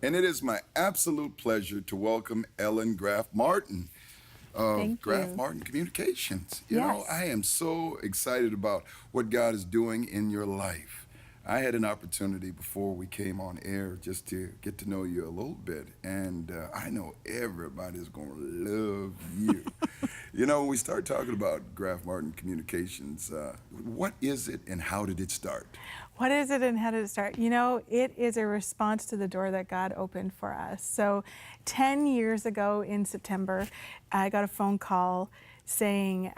And it is my absolute pleasure to welcome Ellen Graf-Martin of Thank you. Graf-Martin Communications. You know, Yes. I am so excited about what God is doing in your life. I had an opportunity before we came on air just to get to know you a little bit, and I know everybody's going to love you. You know, when we start talking about Graf-Martin Communications, what is it and how did it start? What is it and how did it start? You know, it is a response to the door that God opened for us. So 10 years ago in September, I got a phone call saying,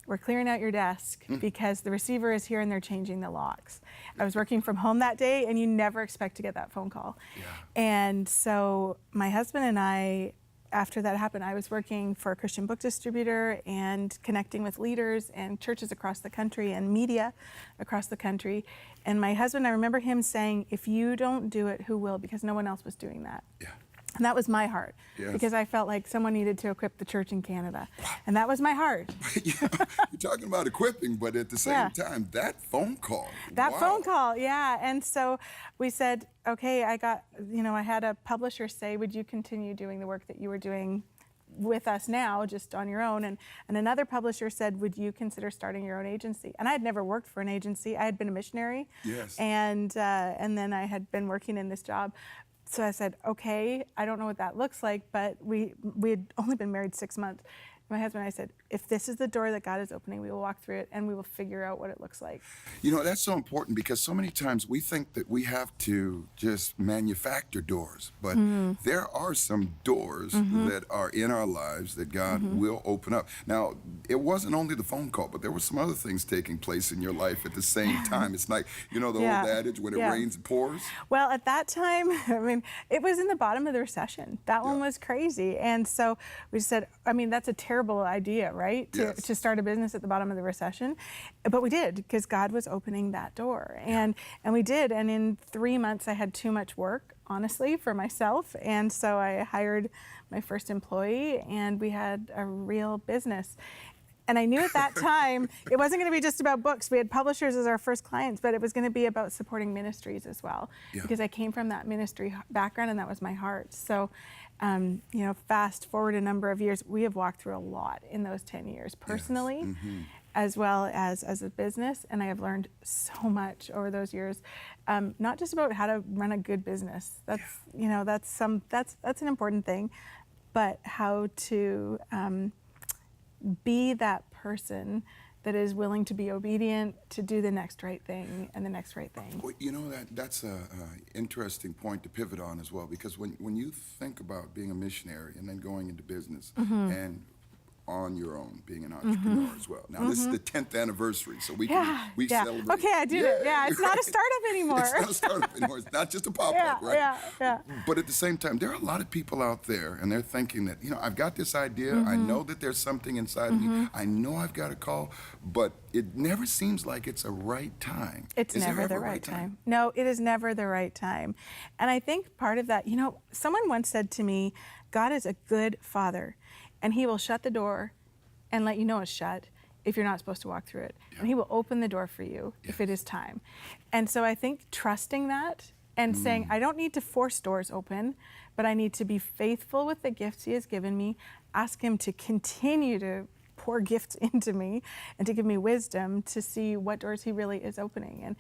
we're clearing out your desk because the receiver is here and they're changing the locks. I was working from home that day, and you never expect to get that phone call. Yeah. And so my husband and I, after that happened, I was working for a Christian book distributor and connecting with leaders and churches across the country and media across the country. And my husband, I remember him saying, if you don't do it, who will? Because no one else was doing that. Yeah. And that was my heart, Yes. because I felt like someone needed to equip the church in Canada. And that was my heart. You know, you're talking about equipping, but at the same Yeah. time, that phone call. That wow. phone call, yeah. And so we said, okay, I had a publisher say, would you continue doing the work that you were doing with us now, just on your own? And another publisher said, would you consider starting your own agency? And I had never worked for an agency. I had been a missionary. Yes. And then I had been working in this job. So I said, okay, I don't know what that looks like, but we had only been married 6 months. My husband and I said, if this is the door that God is opening, we will walk through it and we will figure out what it looks like. You know, that's so important because so many times we think that we have to just manufacture doors, but there are some doors that are in our lives that God will open up. Now, it wasn't only the phone call, but there were some other things taking place in your life at the same time. It's like, you know, the Yeah. old adage, when it Yeah. rains, it pours. Well, at that time, I mean, it was in the bottom of the recession. That one was crazy. And so we said, I mean, that's a terrible idea, right? Yes. To start a business at the bottom of the recession. But we did, because God was opening that door. And we did. And in 3 months, I had too much work, honestly, for myself. And so I hired my first employee, and we had a real business. And I knew at that time it wasn't going to be just about books. We had publishers as our first clients, but it was going to be about supporting ministries as well, Yeah. because I came from that ministry background, and that was my heart. So, you know, fast forward a number of years, we have walked through a lot in those 10 years, personally, as well as a business. And I have learned so much over those years, not just about how to run a good business. That's, you know, that's an important thing, but how to be that person that is willing to be obedient, to do the next right thing and the next right thing. Well, you know, that's a interesting point to pivot on as well, because when you think about being a missionary and then going into business and on your own, being an entrepreneur as well. Now, this is the 10th anniversary, so we celebrate. Okay, I did it. Yeah, it's not a right. startup anymore. It's not a startup anymore. It's not just a pop-up, right? Yeah. But at the same time, there are a lot of people out there, and they're thinking that, you know, I've got this idea. I know that there's something inside of me. I know I've got a call, but it never seems like it's a right time. It's Is there never ever the a right time. No, it is never the right time. And I think part of that, you know, someone once said to me, God is a good father, and he will shut the door and let you know it's shut if you're not supposed to walk through it. And he will open the door for you if it is time. And so I think trusting that and saying, I don't need to force doors open, but I need to be faithful with the gifts he has given me, ask him to continue to pour gifts into me and to give me wisdom to see what doors he really is opening. And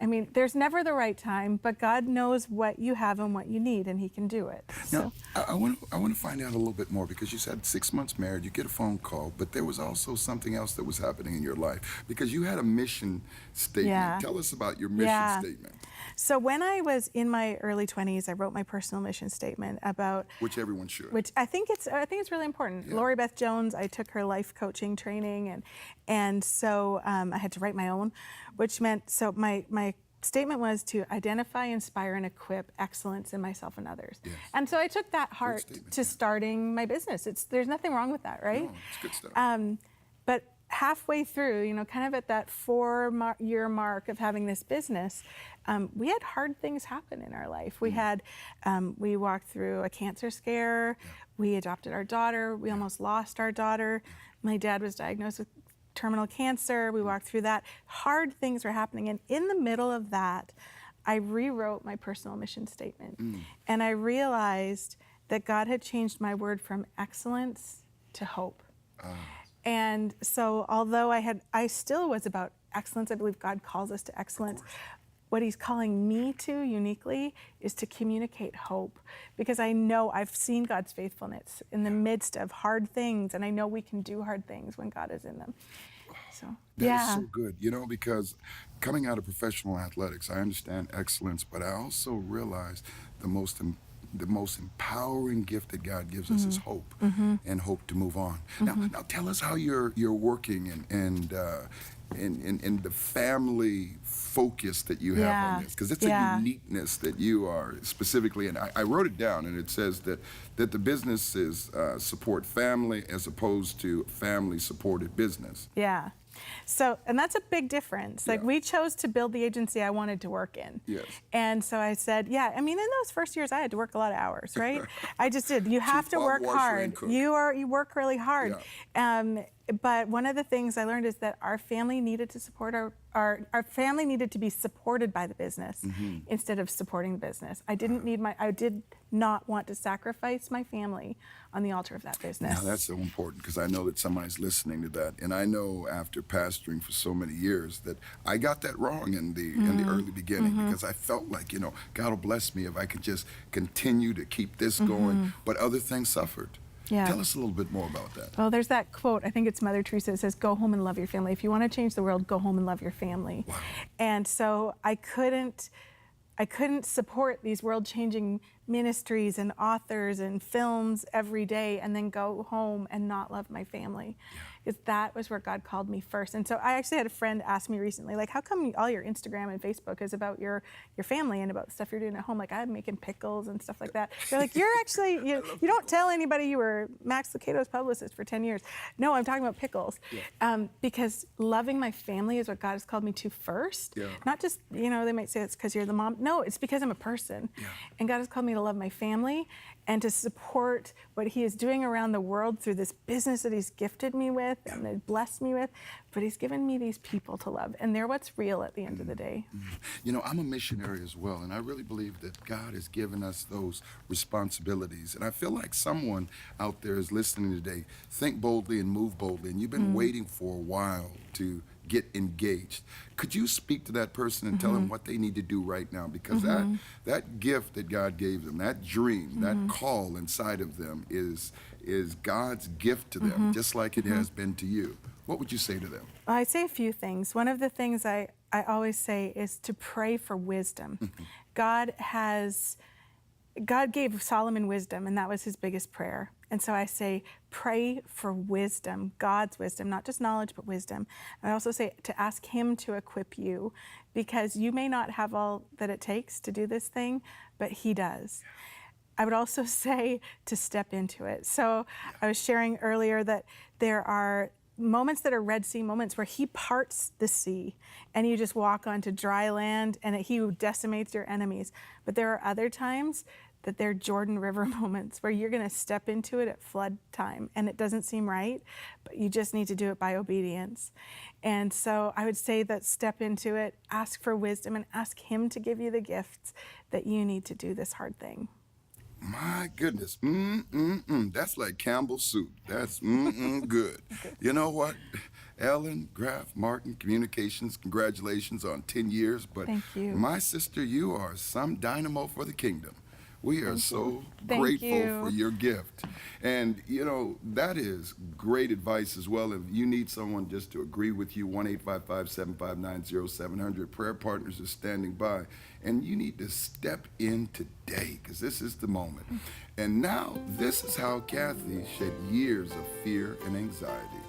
I mean, there's never the right time, but God knows what you have and what you need, and he can do it. Now, I want to find out a little bit more, because you said 6 months married, you get a phone call, but there was also something else that was happening in your life, because you had a mission statement. Yeah. Tell us about your mission statement. So when I was in my early 20s, I wrote my personal mission statement about, Which everyone should. which I think it's really important. Lori Beth Jones, I took her life coaching training, and so I had to write my own, which meant, so my statement was to identify, inspire, and equip excellence in myself and others. Yes. And so I took that heart statement, to starting my business. There's nothing wrong with that, right? No, it's good stuff. But halfway through, you know, kind of at that 4-year mark of having this business, we had hard things happen in our life. We had, we walked through a cancer scare. We adopted our daughter. We almost lost our daughter. My dad was diagnosed with terminal cancer. We walked through that. Hard things were happening. And in the middle of that, I rewrote my personal mission statement. And I realized that God had changed my word from excellence to hope. And so although I still was about excellence, I believe God calls us to excellence. What he's calling me to uniquely is to communicate hope, because I know I've seen God's faithfulness in the midst of hard things, and I know we can do hard things when God is in them. So, That is so good, because coming out of professional athletics, I understand excellence, but I also realize the most empowering gift that God gives us is hope, and hope to move on. Now tell us how you're working and in the family focus that you have on this, because it's a uniqueness that you are specifically, and I wrote it down, and it says that the businesses support family as opposed to family supported business. Yeah. So, and that's a big difference. Like, Yeah. we chose to build the agency I wanted to work in. Yes. And so I said, yeah, I mean, in those first years, I had to work a lot of hours, right? I just did. You have to work hard. You work really hard. Yeah. But one of the things I learned is that our family needed to support our family needed to be supported by the business instead of supporting the business. I did not want to sacrifice my family on the altar of that business. Now that's so important, because I know that somebody's listening to that, and I know after pastoring for so many years that I got that wrong in the early beginning, because I felt like, God will bless me if I could just continue to keep this going, but other things suffered. Yeah. Tell us a little bit more about that. Well, there's that quote, I think it's Mother Teresa, that says, go home and love your family. If you want to change the world, go home and love your family. Wow. And so I couldn't support these world-changing ministries and authors and films every day and then go home and not love my family. Because that was where God called me first. And so I actually had a friend ask me recently, like, how come all your Instagram and Facebook is about your family and about the stuff you're doing at home? Like, I'm making pickles and stuff like that. They're like, you're actually, you don't tell anybody you were Max Lucado's publicist for 10 years. No, I'm talking about pickles. Because loving my family is what God has called me to first. Not just, they might say it's because you're the mom. No, it's because I'm a person. And God has called me to love my family and to support what he is doing around the world through this business that he's gifted me with and that blessed me with. But he's given me these people to love, and they're what's real at the end of the day. I'm a missionary as well, and I really believe that God has given us those responsibilities. And I feel like someone out there is listening today. Think boldly and move boldly, and you've been waiting for a while to get engaged. Could you speak to that person and tell them what they need to do right now? Because that gift that God gave them, that dream, that call inside of them is God's gift to them, just like it has been to you. What would you say to them? Well, I'd say a few things. One of the things I always say is to pray for wisdom. God gave Solomon wisdom, and that was his biggest prayer. And so I say, pray for wisdom, God's wisdom, not just knowledge, but wisdom. And I also say to ask him to equip you, because you may not have all that it takes to do this thing, but he does. I would also say to step into it. So I was sharing earlier that there are moments that are Red Sea moments where he parts the sea and you just walk onto dry land and he decimates your enemies. But there are other times that they're Jordan River moments where you're going to step into it at flood time and it doesn't seem right, but you just need to do it by obedience. And so I would say that step into it, ask for wisdom, and ask him to give you the gifts that you need to do this hard thing. My goodness, that's like Campbell's soup. That's good. You know what? Ellen, Graf-Martin Communications, congratulations on 10 years. But thank you. My sister, you are some dynamo for the kingdom. We are so grateful for your gift. And, that is great advice as well. If you need someone just to agree with you, 1-855-759-0700. Prayer Partners is standing by. And you need to step in today, because this is the moment. And now, this is how Kathy shed years of fear and anxiety.